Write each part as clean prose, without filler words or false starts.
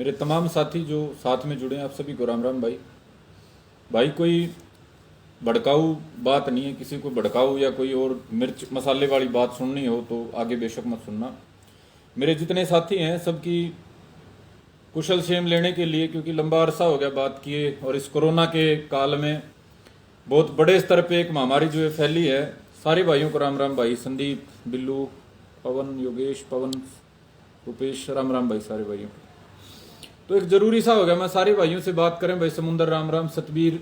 मेरे तमाम साथी जो साथ में जुड़े हैं, आप सभी को राम राम भाई। भाई कोई भड़काऊ बात नहीं है, किसी को भड़काऊ या कोई और मिर्च मसाले वाली बात सुननी हो तो आगे बेशक मत सुनना। मेरे जितने साथी हैं सबकी कुशल क्षेम लेने के लिए, क्योंकि लंबा अरसा हो गया बात किए और इस कोरोना के काल में बहुत बड़े स्तर पे एक महामारी जो है फैली है। सारे भाइयों को राम राम भाई। संदीप, बिल्लू, पवन, योगेश, पवन, रुपेश, राम राम भाई सारे भाइयों को। तो एक जरूरी सा हो गया मैं सारे भाइयों से बात करें भाई। समुंदर राम राम, सतबीर,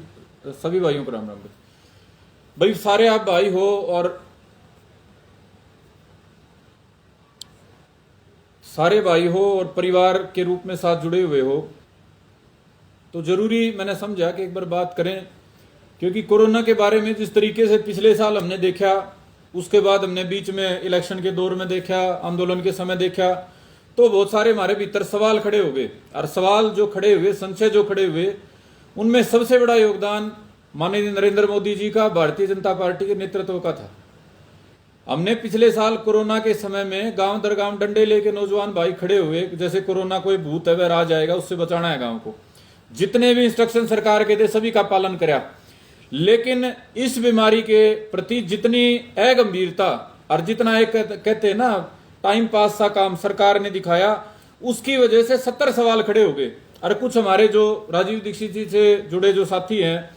सभी भाइयों को राम राम भाई। सारे आप भाई हो और सारे भाई हो और परिवार के रूप में साथ जुड़े हुए हो, तो जरूरी मैंने समझा कि एक बार बात करें, क्योंकि कोरोना के बारे में जिस तरीके से पिछले साल हमने देखा, उसके बाद हमने बीच में इलेक्शन के दौर में देखा, आंदोलन के समय देखा, तो बहुत सारे हमारे भीतर सवाल खड़े हो गए। और सवाल जो खड़े हुए, संशय जो खड़े हुए, उनमें सबसे बड़ा योगदान माननीय नरेंद्र मोदी जी का, भारतीय जनता पार्टी के नेतृत्व का था। हमने पिछले साल कोरोना के समय में गांव दर गांव डंडे लेके नौजवान भाई खड़े हुए, जैसे कोरोना कोई भूत है वह आ जाएगा, उससे बचाना है गांव को। जितने भी इंस्ट्रक्शन सरकार के थे सभी का पालन करा, लेकिन इस बीमारी के प्रति जितनी अगंभीरता और जितना एक कहते हैं ना टाइम पास सा काम सरकार ने दिखाया, उसकी वजह से 70 सवाल खड़े हो गए। और कुछ हमारे जो राजीव दीक्षित जी से जुड़े जो साथी हैं,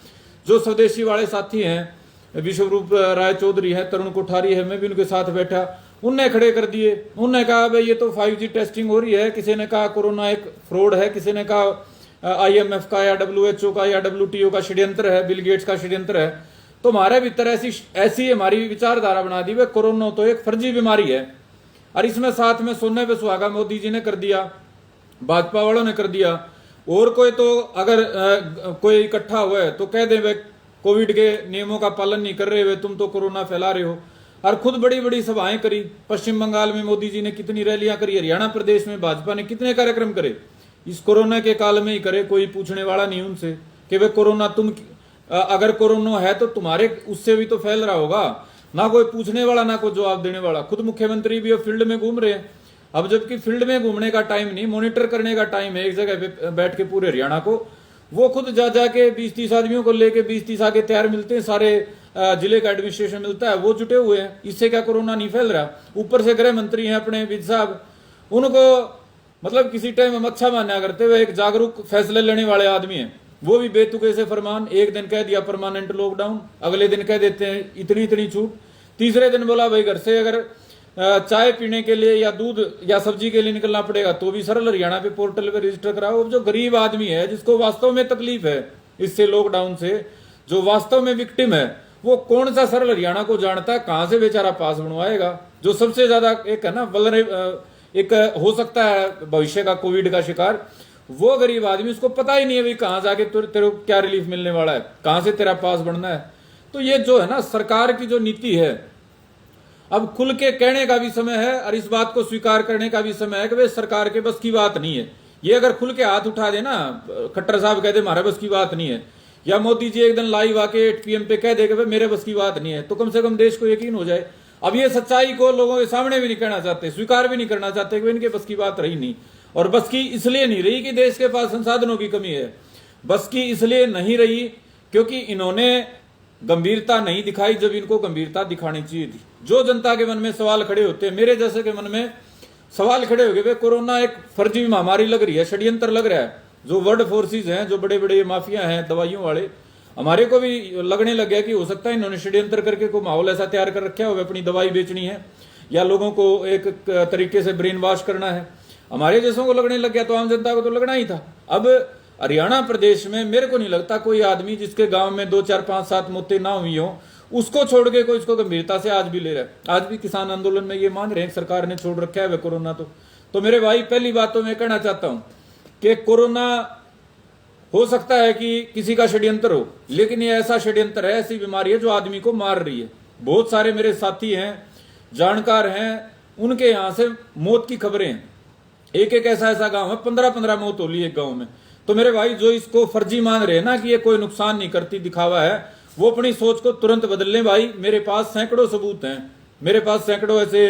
जो स्वदेशी वाले साथी हैं, विश्वरूप राय चौधरी है, तरुण कोठारी है, मैं भी उनके साथ बैठा, उनने खड़े कर दिए। उनने कहा भाई ये तो 5G टेस्टिंग हो रही है, किसी ने कहा कोरोना एक फ्रॉड है, किसी ने कहा IMF का या WHO का या WTO का षड्यंत्र है, बिल गेट्स का षड्यंत्र है। तो हमारे भीतर ऐसी हमारी विचारधारा बना दी, वे कोरोना तो एक फर्जी बीमारी है। और इसमें साथ में सोने पे सुहागा मोदी जी ने कर दिया, भाजपा वालों ने कर दिया, और कोई तो अगर कोई इकट्ठा हुआ है तो कह दे वे कोविड के नियमों का पालन नहीं कर रहे हुए, तुम तो कोरोना फैला रहे हो। और खुद बड़ी बड़ी सभाएं करी। पश्चिम बंगाल में मोदी जी ने कितनी रैलियां करी, हरियाणा प्रदेश में भाजपा ने कितने कार्यक्रम करे, इस कोरोना के काल में ही करे। कोई पूछने वाला नहीं उनसे कि वे कोरोना तुम अगर कोरोना है तो तुम्हारे उससे भी तो फैल रहा होगा। ना कोई पूछने वाला, ना कोई जवाब देने वाला। खुद मुख्यमंत्री भी अब फील्ड में घूम रहे हैं। अब जबकि फील्ड में घूमने का टाइम नहीं, मॉनिटर करने का टाइम है, एक जगह पे बैठ के पूरे हरियाणा को वो खुद जा जाके 20-30 आदमियों को लेके 20-30 आगे तैयार मिलते हैं, सारे जिले का एडमिनिस्ट्रेशन मिलता है, वो जुटे हुए हैं। इससे क्या कोरोना नहीं फैल रहा? ऊपर से गृह मंत्री हैं अपने विज साहब, उनको मतलब किसी टाइम हम अच्छा माना करते हुए एक जागरूक फैसले लेने वाले आदमी हैं। वो भी बेतुके से फरमान, एक दिन कह दिया परमानेंट लॉकडाउन, अगले दिन कह देते हैं इतनी इतनी छूट, तीसरे दिन बोला भाई घर से अगर चाय पीने के लिए या दूध या सब्जी के लिए निकलना पड़ेगा तो भी सरल हरियाणा पे पोर्टल पे रजिस्टर कराओ। जो गरीब आदमी है, जिसको वास्तव में तकलीफ है इससे लॉकडाउन से, जो वास्तव में विक्टिम है, वो कौन सा सरल हरियाणा को जानता है? कहां से बेचारा पास बनवाएगा? जो सबसे ज्यादा एक है ना एक हो सकता है भविष्य का कोविड का शिकार, वो गरीब आदमी, उसको पता ही नहीं है भाई कहां जाके तेरे को क्या रिलीफ मिलने वाला है, कहां से तेरा पास बढ़ना है। तो ये जो है ना सरकार की जो नीति है, अब खुल के कहने का भी समय है और इस बात को स्वीकार करने का भी समय है कि वे सरकार के बस की बात नहीं है। ये अगर खुल के हाथ उठा दे ना, खट्टर साहब कहते हमारे बस की बात नहीं है, या मोदी जी एक दिन लाइव आके 8 PM पे कह दे कि मेरे बस की बात नहीं है, तो कम से कम देश को यकीन हो जाए। अब ये सच्चाई को लोगों के सामने भी नहीं कहना चाहते, स्वीकार भी नहीं करना चाहते कि इनके बस की बात रही नहीं। और बस की इसलिए नहीं रही कि देश के पास संसाधनों की कमी है, बस की इसलिए नहीं रही क्योंकि इन्होंने गंभीरता नहीं दिखाई जब इनको गंभीरता दिखानी चाहिए थी। जो जनता के मन में सवाल खड़े होते हैं, मेरे जैसे के मन में सवाल खड़े हो गए, वे कोरोना एक फर्जी महामारी लग रही है, षड्यंत्र लग रहा है। जो वर्ल्ड फोर्सेस हैं, जो बड़े बड़े माफिया हैं दवाइयों वाले, हमारे को भी लगने लग गया कि हो सकता है इन्होंने षड्यंत्र करके को माहौल ऐसा तैयार कर रखा है, अपनी दवाई बेचनी है या लोगों को एक तरीके से ब्रेन वॉश करना है। हमारे जैसों को लगने लग गया तो आम जनता को तो लगना ही था। अब हरियाणा प्रदेश में मेरे को नहीं लगता कोई आदमी जिसके गांव में 2, 4, 5, 7 मौतें ना हुई हो, उसको छोड़ के कोई इसको गंभीरता से आज भी ले रहा है। आज भी किसान आंदोलन में ये मान रहे हैं सरकार ने छोड़ रखा है वह कोरोना। तो मेरे भाई पहली बात तो मैं कहना चाहता हूं कि कोरोना हो सकता है कि किसी का षड्यंत्र हो, लेकिन ये ऐसा षड्यंत्र है, ऐसी बीमारी है जो आदमी को मार रही है। बहुत सारे मेरे साथी हैं, जानकार हैं, उनके यहां से मौत की खबरें हैं। एक एक ऐसा गांव है 15-15 मौत हो ली एक गांव में। तो मेरे भाई जो इसको फर्जी मान रहे हैं ना कि ये कोई नुकसान नहीं करती, दिखावा है, वो अपनी सोच को तुरंत बदल लें भाई। मेरे पास सैकड़ों सबूत हैं, मेरे पास सैकड़ों ऐसे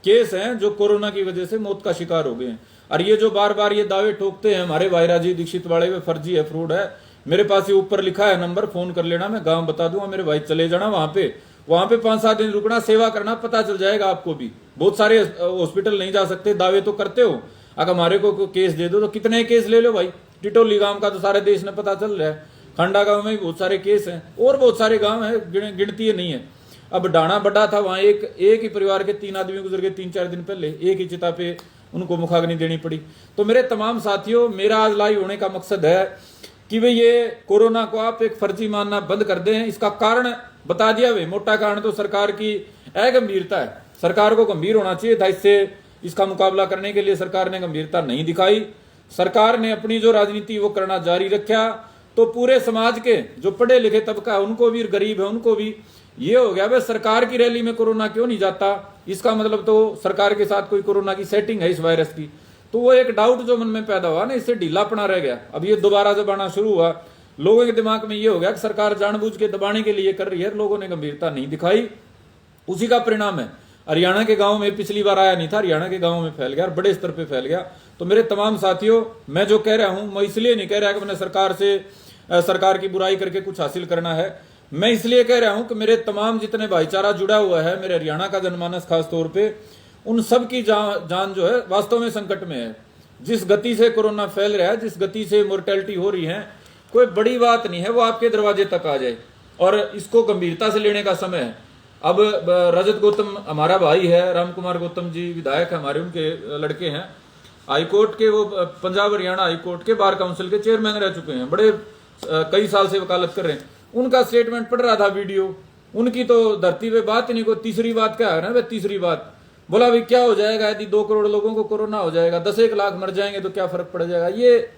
केस हैं जो कोरोना की वजह से मौत का शिकार हो गए हैं। और ये जो बार बार ये दावे ठोकते हैं हमारे भाई राजीव दीक्षित वाले, वे फर्जी है, फ्रॉड है। मेरे पास ये ऊपर लिखा है नंबर, फोन कर लेना, मैं गांव बता दूंगा मेरे भाई, चले जाना वहां पे 5-7 दिन रुकना, सेवा करना, पता चल जाएगा आपको भी। बहुत सारे हॉस्पिटल नहीं जा सकते, दावे तो करते हो, अगर हमारे को केस दे दो तो कितने केस ले लो भाई। टिटोली गांव का तो सारे देश में पता चल रहा है, खंडा गांव में भी बहुत सारे केस हैं, और बहुत सारे गांव हैं, गिनती है नहीं है। अब डाणा बड़ा था, वहां एक ही परिवार के 3 आदमी गुजर गए 3-4 दिन पहले, एक ही चिता पे उनको मुखाग्नि देनी पड़ी। तो मेरे तमाम साथियों, मेरा आज लाइव होने का मकसद है कि भाई ये कोरोना को आप एक फर्जी मानना बंद कर दें। इसका कारण बता दिया भाई, मोटा कारण तो सरकार की अगंभीरता है। सरकार को गंभीर होना चाहिए था, इसका मुकाबला करने के लिए सरकार ने गंभीरता नहीं दिखाई। सरकार ने अपनी जो राजनीति वो करना जारी रखा, तो पूरे समाज के जो पढ़े लिखे तबका है उनको भी, गरीब है उनको भी ये हो गया भाई सरकार की रैली में कोरोना क्यों नहीं जाता, इसका मतलब तो सरकार के साथ कोई कोरोना की सेटिंग है इस वायरस की। तो वो एक डाउट जो मन में पैदा हुआ ना, इससे ढीलापना रह गया। अब ये दोबारा जब आना शुरू हुआ, लोगों के दिमाग में ये हो गया कि सरकार जानबूझ के दबाने के लिए कर रही है, लोगों ने गंभीरता नहीं दिखाई। उसी का परिणाम है हरियाणा के गांव में, पिछली बार आया नहीं था, हरियाणा के गांव में फैल गया और बड़े स्तर पे फैल गया। तो मेरे तमाम साथियों, मैं जो कह रहा हूं, मैं इसलिए नहीं कह रहा कि मैंने सरकार की बुराई करके कुछ हासिल करना है। मैं इसलिए कह रहा हूं कि मेरे तमाम जितने भाईचारा जुड़ा हुआ है, मेरे हरियाणा का जनमानस खास तौर पे, उन सब की जान जो है वास्तव में संकट में है। जिस गति से कोरोना फैल रहा है, जिस गति से मोर्टेलिटी हो रही है, कोई बड़ी बात नहीं है वो आपके दरवाजे तक आ जाए, और इसको गंभीरता से लेने का समय है। अब रजत गौतम हमारा भाई है, राम कुमार गौतम जी विधायक है हमारे, उनके लड़के हैं, हाईकोर्ट के, वो पंजाब हरियाणा हाईकोर्ट के बार काउंसिल के चेयरमैन रह चुके हैं, बड़े कई साल से वकालत कर रहे हैं। उनका स्टेटमेंट पढ़ रहा था वीडियो, उनकी तो धरती पे बात ही नहीं। को तीसरी बात क्या है ना भाई, तीसरी बात बोला भाई क्या हो जाएगा यदि 2 करोड़ लोगों को कोरोना हो जाएगा, 10-1 लाख मर जाएंगे तो क्या फर्क पड़ जाएगा। ये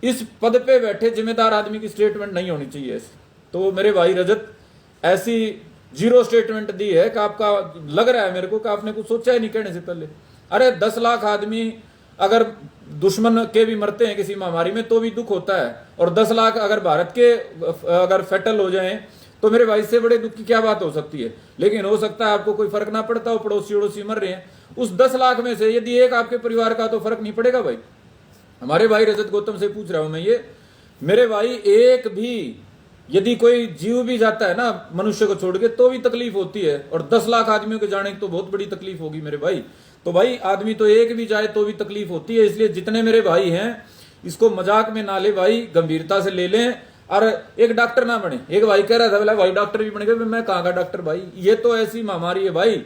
इस पद पे बैठे जिम्मेदार आदमी की स्टेटमेंट नहीं होनी चाहिए ऐसी। तो मेरे भाई रजत ऐसी जीरो स्टेटमेंट दी है कि आपका लग रहा है मेरे को कि आपने कुछ सोचा ही नहीं कहने से पहले। अरे 10 लाख आदमी अगर दुश्मन के भी मरते हैं किसी महामारी में तो भी दुख होता है, और 10 लाख अगर भारत के अगर फेटल हो जाएं तो मेरे भाई से बड़े दुख की क्या बात हो सकती है। लेकिन हो सकता है आपको कोई फर्क ना पड़ता हो, पड़ोसी उड़ोसी मर रहे हैं, उस 10 लाख में से यदि एक आपके परिवार का तो फर्क नहीं पड़ेगा भाई। हमारे भाई रजत गौतम से पूछ रहा हूं मैं ये, मेरे भाई एक भी यदि कोई जीव भी जाता है ना मनुष्य को छोड़ के तो भी तकलीफ होती है, और 10 लाख आदमियों के जाने की तो बहुत बड़ी तकलीफ होगी मेरे भाई। तो भाई आदमी तो एक भी जाए तो भी तकलीफ होती है। इसलिए जितने मेरे भाई हैं इसको मजाक में ना ले भाई, गंभीरता से ले लें, और एक डॉक्टर ना बने। एक भाई कह रहा था बोला भाई डॉक्टर भी बन गए, मैं कहाँ का डॉक्टर भाई, ये तो ऐसी महामारी है भाई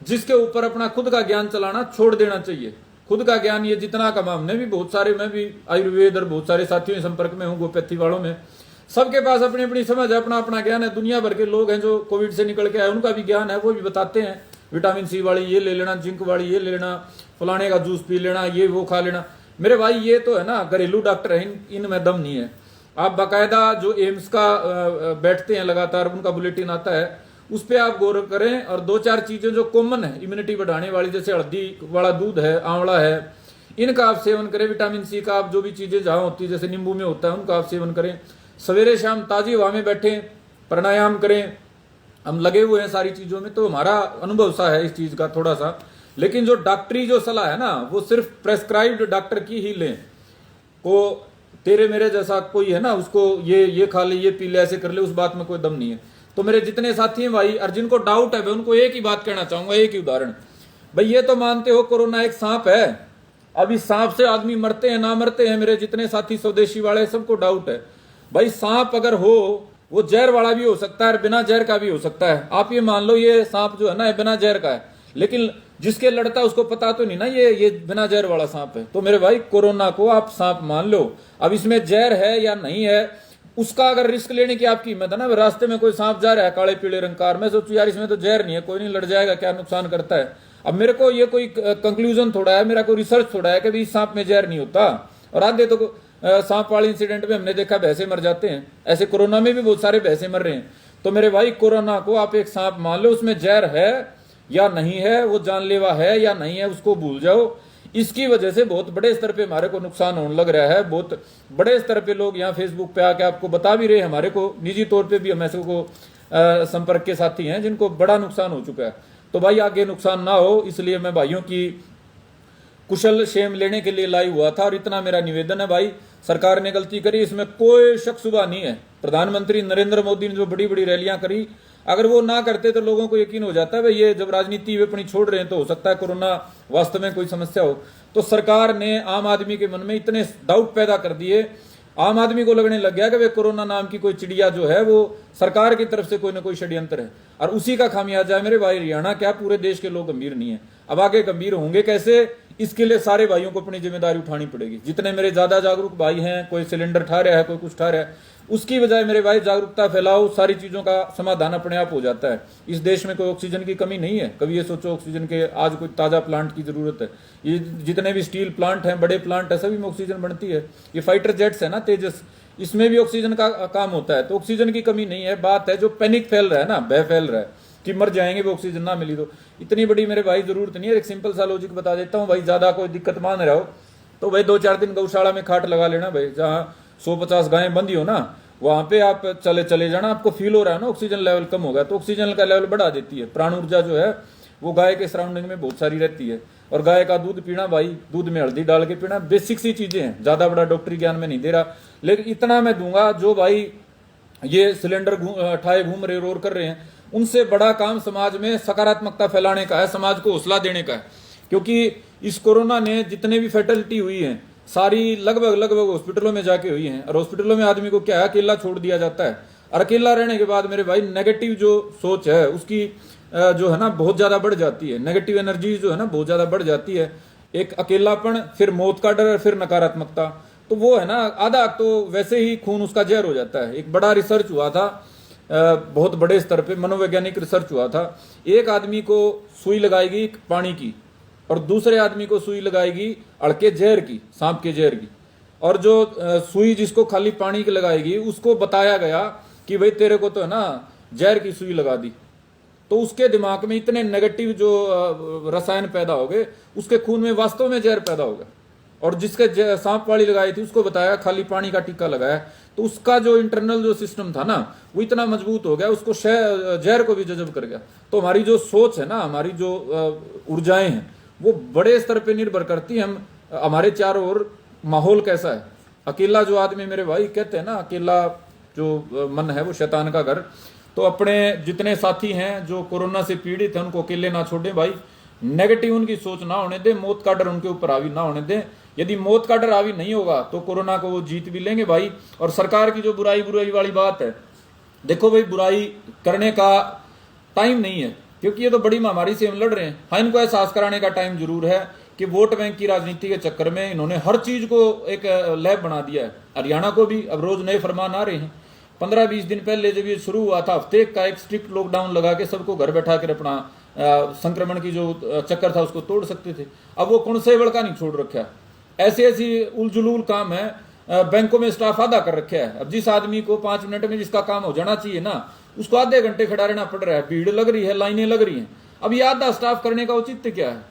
जिसके ऊपर अपना खुद का ज्ञान चलाना छोड़ देना चाहिए। खुद का ज्ञान ये जितना कमा, हमने भी बहुत सारे, मैं भी आयुर्वेद और बहुत सारे साथियों के संपर्क में हूँ, होम्योपैथी वालों में, सबके पास अपनी अपनी समझ है, अपना अपना ज्ञान है। दुनिया भर के लोग हैं जो कोविड से निकल के आए, उनका भी ज्ञान है, वो भी बताते हैं विटामिन सी वाली ये ले लेना, जिंक वाली ये ले लेना, फलाने का जूस पी लेना, ये वो खा लेना। मेरे भाई ये तो है ना घरेलू डॉक्टर है, इनमें दम नहीं है। आप बाकायदा जो एम्स का बैठते हैं लगातार, उनका बुलेटिन आता है, उस पर आप गौर करें। और 2-4 चीजें जो कॉमन है इम्यूनिटी बढ़ाने वाली, जैसे हल्दी वाला दूध है, आंवला है, इनका आप सेवन करें। विटामिन सी का आप जो भी चीजें जहां होती है, जैसे नींबू में होता है, उनका आप सेवन करें। सवेरे शाम ताजी हवा में बैठें, प्राणायाम करें। हम लगे हुए हैं सारी चीजों में, तो हमारा अनुभव सा है इस चीज का थोड़ा सा। लेकिन जो डॉक्टरी जो सलाह है ना, वो सिर्फ प्रेस्क्राइब्ड डॉक्टर की ही लें। को तेरे मेरे जैसा कोई है ना, उसको ये खा ले, ये पी ले, ऐसे कर ले, उस बात में कोई दम नहीं है। तो मेरे जितने साथी हैं भाई, और जिनको डाउट है, मैं उनको एक ही बात कहना चाहूंगा, एक ही उदाहरण। भाई ये तो मानते हो कोरोना एक सांप है, अब इस सांप से आदमी मरते हैं ना मरते हैं, मेरे जितने साथी स्वदेशी वाले सबको डाउट है। भाई सांप अगर हो, वो जहर वाला भी हो सकता है, बिना जहर का भी हो सकता है। आप ये मान लो ये सांप जो है ना, बिना जहर का है, लेकिन जिसके लड़ता है उसको पता तो नहीं ना ये बिना जहर वाला सांप है। तो मेरे भाई कोरोना को आप सांप मान लो, अब इसमें जहर है या नहीं है, उसका अगर रिस्क लेने की आपकी हिम्मत है ना। रास्ते में कोई सांप जा रहा है काले पीले रंग का, मैं सोचू यार इसमें तो जहर नहीं है, कोई नहीं लड़ जाएगा, क्या नुकसान करता है। अब मेरे को ये कोई कंक्लूजन थोड़ा है, मेरा कोई रिसर्च थोड़ा है कि सांप में जहर नहीं होता। और आधे तो सांप वाले इंसिडेंट में हमने देखा भैंसे मर जाते हैं, ऐसे कोरोना में भी बहुत सारे भैंसे मर रहे हैं। तो मेरे भाई कोरोना को आप एक सांप मान लो, उसमें जहर है या नहीं है, वो जानलेवा है या नहीं है, उसको भूल जाओ। इसकी वजह से बहुत बड़े स्तर पे हमारे को नुकसान होने लग रहा है। बहुत बड़े स्तर पे लोग यहाँ फेसबुक पे आके आपको बता भी रहे हैं, हमारे को निजी तौर पे भी हम ऐसे को संपर्क के साथी हैं जिनको बड़ा नुकसान हो चुका है। तो भाई आगे नुकसान ना हो, इसलिए मैं भाइयों की कुशल क्षेम लेने के लिए लाई हुआ था। और इतना मेरा निवेदन है भाई, सरकार ने गलती करी, इसमें कोई शक शुबा नहीं है। प्रधानमंत्री नरेंद्र मोदी ने जो बड़ी बड़ी रैलियां करी, अगर वो ना करते तो लोगों को यकीन हो जाता है भाई ये जब राजनीति वे अपनी छोड़ रहे हैं तो हो सकता है कोरोना वास्तव में कोई समस्या हो। तो सरकार ने आम आदमी के मन में इतने डाउट पैदा कर दिए, आम आदमी को लगने लग गया कि वे कोरोना नाम की कोई चिड़िया जो है वो सरकार की तरफ से कोई ना कोई षड्यंत्र है। और उसी का खामियाजा है मेरे भाई, हरियाणा क्या पूरे देश के लोग गंभीर नहीं है। अब आगे गंभीर होंगे कैसे, इसके लिए सारे भाइयों को अपनी जिम्मेदारी उठानी पड़ेगी। जितने मेरे ज्यादा जागरूक भाई हैं, कोई सिलेंडर ठा रहा है, कोई कुछ ठा रहा है, उसकी बजाय मेरे भाई जागरूकता फैलाओ, सारी चीजों का समाधान अपने आप हो जाता है। इस देश में कोई ऑक्सीजन की कमी नहीं है। कभी ये सोचो ऑक्सीजन के आज कोई ताजा प्लांट की जरूरत है। ये जितने भी स्टील प्लांट हैं, बड़े प्लांट है, सभी में ऑक्सीजन बनती है। ये फाइटर जेट्स है ना तेजस, इसमें भी ऑक्सीजन का काम होता है। तो ऑक्सीजन की कमी नहीं है। बात है जो पैनिक फैल रहा है ना, भय फैल रहा है कि मर जाएंगे वो ऑक्सीजन ना मिली तो, इतनी बड़ी मेरे भाई जरूरत नहीं है। एक सिंपल सा लॉजिक बता देता हूँ भाई, ज्यादा कोई दिक्कत मान रहा हो तो भाई 2-4 दिन गौशाला में खाट लगा लेना भाई, जहाँ 150 गायें बंधी हो ना, वहां पे आप चले जाना। आपको फील हो रहा है ना ऑक्सीजन लेवल कम होगा, तो ऑक्सीजन का लेवल बढ़ा देती है। प्राण ऊर्जा जो है वो गाय के सराउंडिंग में बहुत सारी रहती है। और गाय का दूध पीना भाई, दूध में हल्दी डाल के पीना, बेसिक सी चीजें हैं, ज्यादा बड़ा डॉक्टरी ज्ञान में नहीं दे रहा। लेकिन इतना मैं दूंगा, जो भाई ये सिलेंडर ठाए घूम रहे, रोर कर रहे हैं, उनसे बड़ा काम समाज में सकारात्मकता फैलाने का है, समाज को हौसला देने का है। क्योंकि इस कोरोना ने जितने भी फैटलिटी हुई है सारी लगभग हॉस्पिटलों में जाके हुई हैं। और हॉस्पिटलों में आदमी को क्या है, अकेला छोड़ दिया जाता है। और अकेला रहने के बाद मेरे भाई नेगेटिव जो सोच है उसकी जो है ना बहुत ज्यादा बढ़ जाती है। नेगेटिव एनर्जी जो है ना बहुत ज्यादा बढ़ जाती है। एक अकेलापन, फिर मौत का डर, फिर नकारात्मकता, तो वो है ना आधा तो वैसे ही खून उसका जहर हो जाता है। एक बड़ा रिसर्च हुआ था, बहुत बड़े स्तर पे मनोवैज्ञानिक रिसर्च हुआ था। एक आदमी को सुई लगाएगी पानी की और दूसरे आदमी को सुई लगाएगी अड़के जहर की, सांप के जहर की। और जो सुई जिसको खाली पानी की लगाएगी उसको बताया गया कि भाई तेरे को तो है ना जहर की सुई लगा दी, तो उसके दिमाग में इतने नेगेटिव जो रसायन पैदा हो गए, उसके खून में वास्तव में जहर पैदा हो गया। और जिसके सांप वाली लगाई थी उसको बताया खाली पानी का टीका लगाया, तो उसका जो इंटरनल जो सिस्टम था ना वो इतना मजबूत हो गया, उसको जहर को भी जज़ब कर गया। तो हमारी जो सोच है ना, हमारी जो ऊर्जाएं हैं वो बड़े स्तर पे निर्भर करती है हम हमारे चारों ओर माहौल कैसा है। अकेला जो आदमी मेरे भाई कहते हैं ना, अकेला जो मन है वो शैतान का घर। तो अपने जितने साथी हैं जो कोरोना से पीड़ित हैं उनको अकेले ना छोड़ें भाई, नेगेटिव उनकी सोच ना होने दें, मौत का डर उनके ऊपर हावी ना होने दें। यदि मौत का डर हावी नहीं होगा तो कोरोना को वो जीत भी लेंगे भाई। और सरकार की जो बुराई वाली बात है, देखो भाई बुराई करने का टाइम नहीं है, क्योंकि ये तो बड़ी महामारी से हम लड़ रहे हैं। हाँ, इनको एहसास कराने का टाइम जरूर है कि वोट बैंक की राजनीति के चक्कर में इन्होंने हर चीज को एक लैब बना दिया है। हरियाणा को भी अब रोज नए फरमान आ रहे हैं। 15-20 दिन पहले जब ये शुरू हुआ था, हफ्ते का एक स्ट्रिक्ट लॉकडाउन लगा के सबको घर बैठा कर अपना संक्रमण की जो चक्कर था उसको तोड़ सकते थे। अब वो कौन से बड़का नहीं छोड़ रखा, ऐसी उलझुलूल काम है। बैंकों में स्टाफ आधा कर रखा है। अब जिस आदमी को 5 मिनट में जिसका काम हो जाना चाहिए ना, उसको आधे घंटे खड़ा रहना पड़ रहा है। भीड़ लग रही है, लाइनें लग रही हैं। अब ये आधा स्टाफ करने का औचित्य क्या है?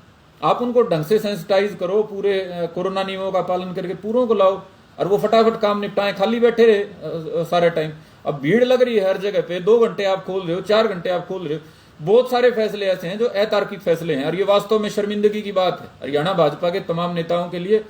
आप उनको ढंग से सेंसिटाइज करो, पूरे कोरोना नियमों का पालन करके पूरों को लाओ और वो फटाफट काम निपटाएं, खाली बैठे रहे सारे टाइम। अब भीड़ लग रही है हर जगह पे, 2 घंटे आप खोल रहे हो, 4 घंटे आप खोल रहे हो। बहुत सारे फैसले ऐसे हैं जो अतार्किक फैसले हैं और ये वास्तव में शर्मिंदगी की बात है हरियाणा भाजपा के तमाम नेताओं के लिए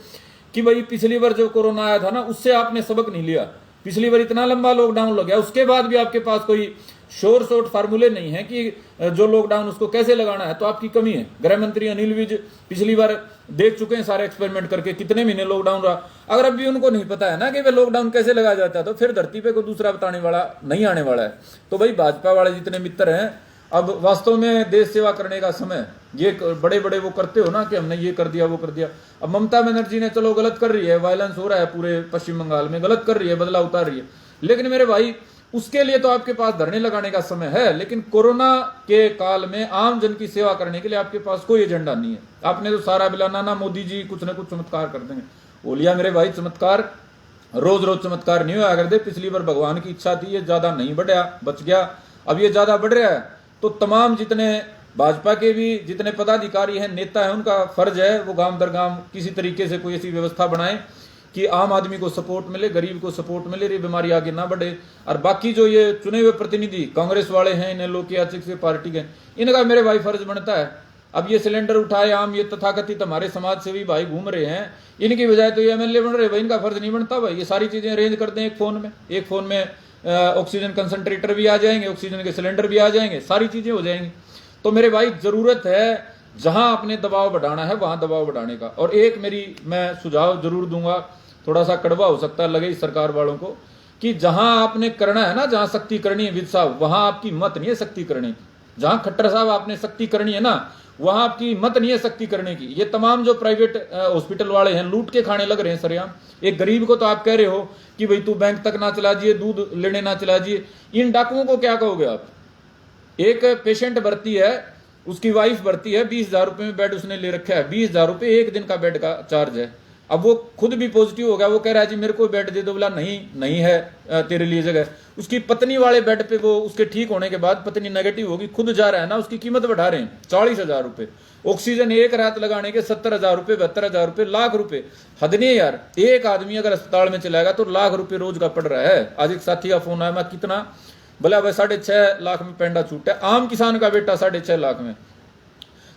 कि भाई पिछली बार जो कोरोना आया था ना उससे आपने सबक नहीं लिया। पिछली बार इतना लंबा लॉकडाउन लग गया, उसके बाद भी आपके पास कोई शॉर्ट फार्मूले नहीं है कि जो लॉकडाउन उसको कैसे लगाना है, तो आपकी कमी है। गृह मंत्री अनिल विज पिछली बार देख चुके हैं सारे एक्सपेरिमेंट करके, कितने महीने लॉकडाउन रहा। अगर अभी उनको नहीं पता है ना कि वे लॉकडाउन कैसे लगाया जाता है, तो फिर धरती पे कोई दूसरा बताने वाला नहीं आने वाला है। तो भाई भाजपा वाले जितने मित्र हैं, अब वास्तव में देश सेवा करने का समय, ये बड़े बड़े वो करते हो ना कि हमने ये कर दिया वो कर दिया। अब ममता बनर्जी ने चलो गलत कर रही है, वायलेंस हो रहा है पूरे पश्चिम बंगाल में, गलत कर रही है, बदला उतार रही है, लेकिन मेरे भाई उसके लिए तो आपके पास धरने लगाने का समय है। लेकिन कोरोना के काल में आम जन की सेवा करने के लिए आपके पास कोई एजेंडा नहीं है। आपने तो सारा बिलाना ना मोदी जी कुछ ना कुछ चमत्कार कर देंगे। ओलिया मेरे भाई चमत्कार रोज रोज चमत्कार नहीं हुआ करते। पिछली बार भगवान की इच्छा थी, ये ज्यादा नहीं बढ़ा, बच गया। अब ये ज्यादा बढ़ रहा है, तो तमाम जितने भाजपा के भी जितने पदाधिकारी हैं, नेता हैं, उनका फर्ज है वो गांव दर गांव किसी तरीके से कोई ऐसी व्यवस्था बनाए कि आम आदमी को सपोर्ट मिले, गरीब को सपोर्ट मिले, ये बीमारी आगे ना बढ़े। और बाकी जो ये चुने हुए प्रतिनिधि कांग्रेस वाले हैं, इन लोग की चिकित्सा पार्टी के, इनका मेरे भाई फर्ज बनता है अब ये सिलेंडर उठाए आम ये तथाकथित हमारे समाज सेवी भाई घूम रहे हैं, इनकी बजाय तो ये एमएलए बन रहे भाई, इनका फर्ज नहीं बनता भाई? ये सारी चीजें अरेंज कर दें एक फोन में ऑक्सीजन कंसंट्रेटर भी आ जाएंगे, ऑक्सीजन के सिलेंडर भी आ जाएंगे, सारी चीजें हो जाएंगी। तो मेरे भाई जरूरत है जहां आपने दबाव बढ़ाना है वहां दबाव बढ़ाने का। और एक मेरी मैं सुझाव जरूर दूंगा, थोड़ा सा कड़वा हो सकता है लगे इस सरकार वालों को, कि जहां आपने करना है ना, जहां सख्ती करनी है विद साहब, वहां आपकी मत नहीं है सख्ती करने की। जहां खट्टर साहब आपने सख्ती करनी है ना, वहां आपकी मत नहीं है सख्ती करने की। ये तमाम जो प्राइवेट हॉस्पिटल वाले हैं लूट के खाने लग रहे हैं सरेआम। एक गरीब को तो आप कह रहे हो कि भाई तू बैंक तक ना चला जाइए, दूध लेने ना चला जाइए, इन डाकुओं को क्या कहोगे आप? एक पेशेंट भर्ती है, उसकी वाइफ भर्ती है, 20,000 रुपए में बेड उसने ले रखा है, 20,000 रुपए एक दिन का बेड का चार्ज है। अब वो खुद भी पॉजिटिव हो गया, वो कह रहा है जी मेरे को बेड दे दो, बोला नहीं है तेरे लिए जगह। उसकी पत्नी वाले बेड पे वो उसके ठीक होने के बाद पत्नी नेगेटिव होगी, खुद जा रहा है ना, उसकी कीमत बढ़ा रहे हैं 40,000 रुपए। ऑक्सीजन एक रात लगाने के 70,000 रुपए, 72,000 रुपए, लाख रुपए। हद नहीं है यार, एक आदमी अगर अस्पताल में चलाएगा तो लाख रुपए रोज का पड़ रहा है। आज एक साथी का फोन आया, मैं कितना बोला भाई 6.5 लाख में पेंडा छूटा है, आम किसान का बेटा 6.5 लाख में।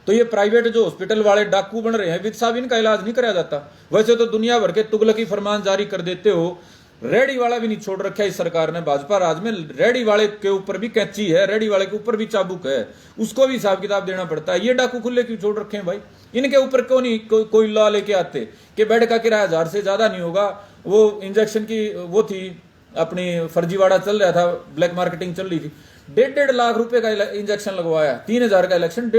तो ये प्राइवेट जो हॉस्पिटल वाले डाकू बन रहे हैं, विद साहब इनका इलाज नहीं कराया जाता। वैसे तो दुनिया भर के तुगलकी फरमान जारी कर देते हो, रेडी वाला भी नहीं छोड़ रखा इस सरकार ने। भाजपा राज में रेडी वाले के ऊपर भी कैंची है, रेडी वाले के ऊपर भी चाबुक है, उसको भी हिसाब किताब देना पड़ता है। ये डाकू खुले क्यों छोड़ रखे हैं भाई? इनके ऊपर क्यों नहीं कोई लॉ लेके आते कि बेड का किराया 1000 से ज्यादा नहीं होगा। वो इंजेक्शन की वो थी अपनी फर्जीवाड़ा चल रहा था, ब्लैक मार्केटिंग चल रही थी, 1.5 लाख रुपए का इंजेक्शन लगवाया, 3,000 का इलेक्शन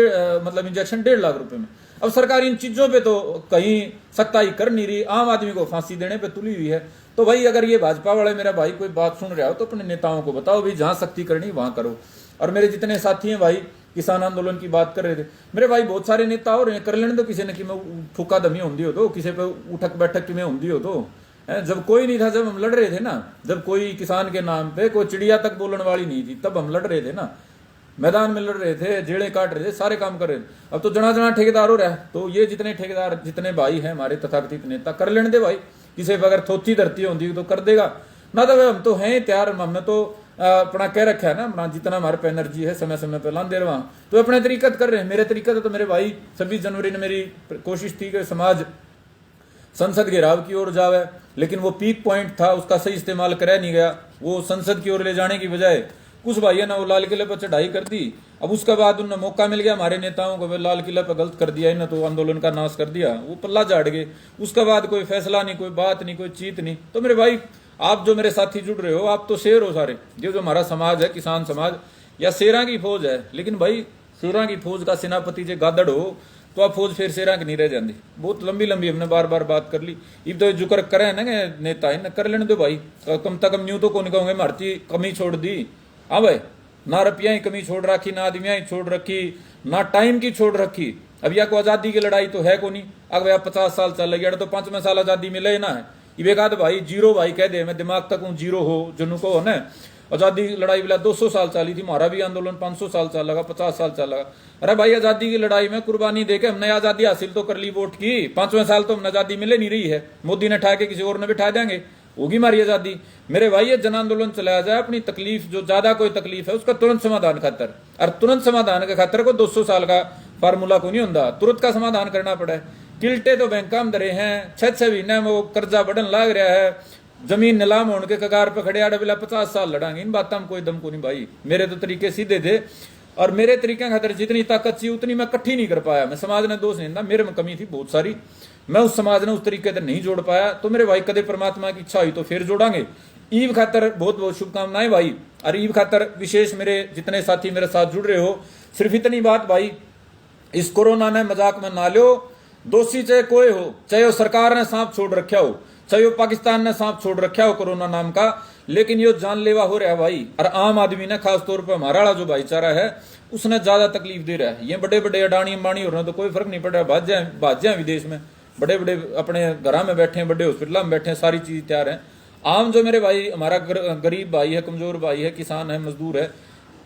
मतलब इंजेक्शन 1.5 लाख रुपए में। अब सरकार इन चीजों पे तो कहीं सख्ताई कर नहीं रही, आम आदमी को फांसी देने पे तुली हुई है। तो भाई अगर ये भाजपा वाले मेरा भाई कोई बात सुन रहा हो तो अपने नेताओं को बताओ भाई जहां सख्ती करनी वहां करो। और मेरे जितने साथी हैं भाई किसान आंदोलन की बात कर रहे थे, मेरे भाई बहुत सारे नेता हो रहे हैं, कर लेने दो किसी ने कि मैं फूका दमी होंगी हो तो, किसी पे उठक बैठक की में होंगी हो तो। जब कोई नहीं था, जब हम लड़ रहे थे ना, जब कोई किसान के नाम पे कोई चिड़िया तक बोलने वाली नहीं थी, तब हम लड़ रहे थे ना, मैदान में लड़ रहे थे, जेड़े काट रहे थे, सारे काम कर रहे थे। अब तो जना जना ठेकेदार हो रहा है। तो ये जितने ठेकेदार जितने भाई हैं हमारे तथाकथित नेता, कर लेने दे भाई। किसी पर अगर थोथी धरती होती तो कर देगा ना, तो हम तो हैं तैयार। हमने तो अपना कह रखा है ना, अपना जितना हमारे पे एनर्जी है समय समय पे लान दे रहा तो अपने तरीकत कर रहे हैं। मेरे तरीकत तो मेरे भाई 26 जनवरी ने मेरी कोशिश थी कि समाज संसद घेराव की ओर जावे, लेकिन वो पीक पॉइंट था, उसका सही इस्तेमाल कराया नहीं गया। वो संसद की ओर ले जाने की बजाय कुछ भाइयों ने वो लाल किले पर चढ़ाई कर दी। अब उसके बाद उन्हें मौका मिल गया हमारे नेताओं को, वे लाल किला पर गलत कर दिया, इन्हें तो आंदोलन का नाश कर दिया, वो पल्ला झाड़ गए। उसके बाद कोई फैसला नहीं, कोई बात नहीं, कोई चीत नहीं। तो मेरे भाई आप जो मेरे साथी जुड़ रहे हो, आप तो शेर हो सारे। ये जो हमारा समाज है, किसान समाज या शेरा की फौज है, लेकिन भाई शेरा की फौज का सेनापति जो गादड़ हो तो आप फौज फिर शेरा की नहीं रह जाती। बहुत लंबी लंबी हमने बार बार बात कर ली। इब तो जुकर करे ना नेता इन कर लेने दो भाई, कम तक कम न्यू तो कौन कहूंगे मारती कमी छोड़ दी। हाँ भाई, ना रुपया ही कमी छोड़ रखी, ना आदमिया ही छोड़ रखी, ना टाइम की छोड़ रखी। अब या को आजादी की लड़ाई तो है को नहीं, अगर 50 साल चल रही है तो 5वें साल आजादी मिले ना है। ये एक भाई जीरो भाई कह दे, मैं दिमाग तक हूँ जीरो हो जुनू को हो ना। आजादी की लड़ाई बिला 200 साल चली थी, हमारा भी आंदोलन 500 साल चल लगा, 50 साल चल लगा। अरे भाई आजादी की लड़ाई में कुर्बानी देके हमने आजादी हासिल तो कर ली, वोट की, 5वें साल तो हमने आजादी मिले नहीं रही है। मोदी ने ठा के किसी और ने बिठा देंगे, होगी हमारी आजादी। मेरे भाई ये जन आंदोलन चलाया जाए, अपनी तकलीफ जो ज्यादा कोई तकलीफ है उसका तुरंत समाधान खातर, और तुरंत समाधान के खातर को 200 साल का फार्मूला को नहीं होता, तुरंत का समाधान करना पड़ा है। किल्टे तो बैंका में धरे हैं, 6 महीने में वो कर्जा बढ़न लग रहा है, जमीन नीलाम होने के कगार पे खड़े, आड़े बिला 50 साल लड़ांगे। इन बातों में कोई दम को नहीं भाई। मेरे तो तरीके सीधे थे, और मेरे तरीके खातर जितनी ताकत चाहिए उतनी मैं इकट्ठी नहीं कर पाया। मैं समाज ने दोष नहीं, मेरे में कमी थी बहुत सारी, मैं उस समाज ने उस तरीके से नहीं जोड़ पाया। तो मेरे भाई कदे परमात्मा की इच्छा हुई तो फिर जोड़ांगे। ईद खातर बहुत बहुत शुभकामनाएं भाई। और ईद खातर विशेष मेरे जितने साथी मेरे साथ जुड़ रहे हो, सिर्फ इतनी बात भाई, इस कोरोना ने मजाक में ना लो। दोषी चाहे कोई हो, चाहे वो सरकार ने सांप छोड़ रखा हो, चाहे वो पाकिस्तान ने सांप छोड़ रखा हो कोरोना नाम का, लेकिन ये जानलेवा हो रहा है भाई। और आम आदमी ने खासतौर पर हमारा वाला जो भाईचारा है उसने ज्यादा तकलीफ दे रहा है। ये बड़े बड़े अडानी अंबानी हो रहे हैं तो कोई फर्क नहीं पड़ रहा, भाज्या विदेश में बड़े बड़े अपने घर में बैठे हैं, बड़े हॉस्पिटल में बैठे हैं, सारी चीज तैयार है। आम जो मेरे भाई हमारा गरीब भाई है, कमजोर भाई है, किसान है, मजदूर है,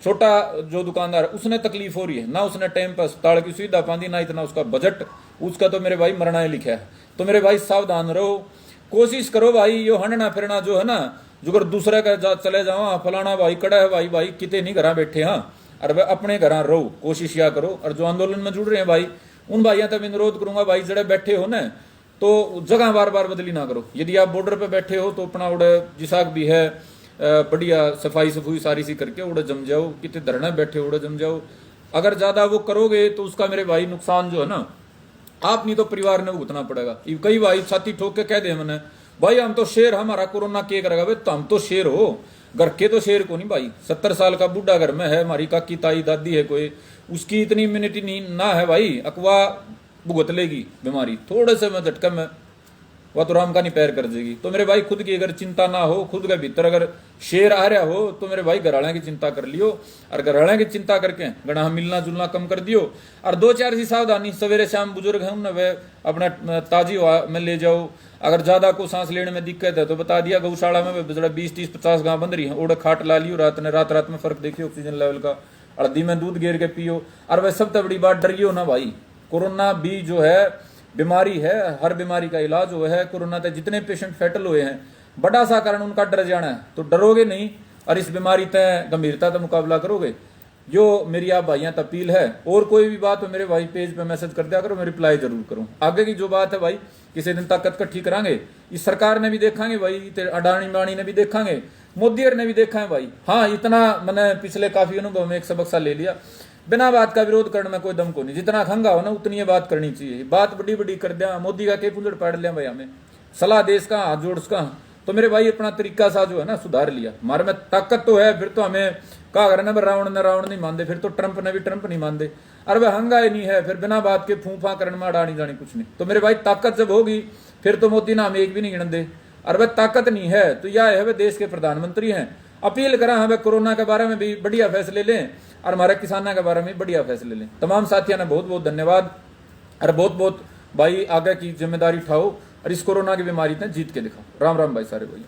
छोटा जो दुकानदार, उसने तकलीफ हो रही है ना, उसने टाइम पर अस्पताल की सुविधा पाती, ना इतना उसका बजट, उसका तो मेरे भाई मरना ही लिखा है। तो मेरे भाई सावधान रहो, कोशिश करो भाई, यो हंडना फिरना जो है ना, जो अगर दूसरे का चले जाओ फलाना भाई कड़ा है भाई, भाई कितने नहीं घर बैठे। हाँ, और वह अपने घर रहो, कोशिश या करो। और जो आंदोलन में जुड़ रहे हैं भाई, उन भाइयों तक अनुरोध करूंगा भाई, जड़े बैठे हो ना तो जगह बार बार बदली ना करो। यदि आप बॉर्डर पे बैठे हो तो अपना उड़े जिसाक भी है बढ़िया सफाई सफुई सारी सी करके उड़े जम जाओ, कितने धरने बैठे उड़े जम जाओ। अगर ज्यादा वो करोगे तो उसका मेरे भाई नुकसान जो है ना, आप नहीं तो परिवार ने भुगतना पड़ेगा। कई भाई छाती ठोक के कह दे मैंने, भाई हम तो शेर, हमारा कोरोना के करेगा। भाई तो हम तो शेर हो, घर के तो शेर को नहीं भाई। 70 साल का बूढ़ा घर में है, हमारी काकी ताई दादी है कोई, उसकी इतनी इम्यूनिटी नहीं ना है भाई, अकवा भुगत लेगी बीमारी थोड़े से में झटके में, वह तो राम का नहीं पैर कर देगी। तो मेरे भाई खुद की अगर चिंता ना हो, खुद के भीतर अगर शेर आ रहा हो, तो मेरे भाई घराड़े की चिंता कर लियो। और घराड़े की चिंता करके गणा मिलना जुलना कम कर दियो। और 2-4 सी सावधानी, सवेरे शाम बुजुर्ग हैं उन्हें वे अपना ताजी हवा में ले जाओ। अगर ज्यादा को सांस लेने में दिक्कत है तो बता दिया, गौशाला में 20-30-50 गां बंद रही है, ओढ़ खाट ला लियो, रात में फर्क देखियो ऑक्सीजन लेवल का, हल्दी में दूध गेर के पियो। और वह सबसे बड़ी बात, डरियो ना भाई। कोरोना भी जो है बीमारी है, हर बीमारी का इलाज हुआ है। कोरोना से जितने पेशेंट फैटल हुए हैं, बड़ा सा कारण उनका डर जाना है, तो डरोगे नहीं और इस बीमारी तय गंभीरता का मुकाबला करोगे। जो मेरी आप भाइयों तक अपील है, और कोई भी बात हो मेरे भाई पेज पे मैसेज कर दिया करो, मैं रिप्लाई जरूर करूं। आगे की जो बात है भाई, किसी दिन ताकत इकट्ठी करांगे। इस सरकार ने भी देखांगे भाई, अडानी बाणी ने भी देखांगे, मोदी ने भी देखा है भाई। हाँ, इतना मैंने पिछले काफी अनुभव में एक सबक सा ले लिया, बिना बात का विरोध करने में कोई दम को नहीं। जितना खंगा हो ना उतनी ये बात करनी चाहिए। बात बड़ी बड़ी कर दिया, मोदी का के पुंजड़ पाड़ लिया भाई, हमें सलाह देश का हाथ जोड़ का। तो मेरे भाई अपना तरीका सा जो है ना सुधार लिया। हमारे में ताकत तो है, फिर तो हमें कहा करना रावण ने रावण नहीं मानते, फिर तो ट्रंप ने भी ट्रंप नहीं मानते। अरे वह हंगाई नहीं है, फिर बिना बात के फूफा करने में अड़ानी जानी कुछ नहीं। तो मेरे भाई ताकत जब होगी फिर तो मोदी ना हम एक भी नहीं गिन दे। और वह ताकत नहीं है तो यह है, वह देश के प्रधानमंत्री हैं। अपील करा हमें कोरोना के बारे में भी बढ़िया फैसले लें और हमारे किसानों के बारे में बढ़िया फैसले लें। तमाम साथियों ने बहुत बहुत धन्यवाद। और बहुत बहुत भाई आगे की जिम्मेदारी उठाओ और इस कोरोना की बीमारी ने जीत के दिखाओ। राम राम भाई सारे भाई।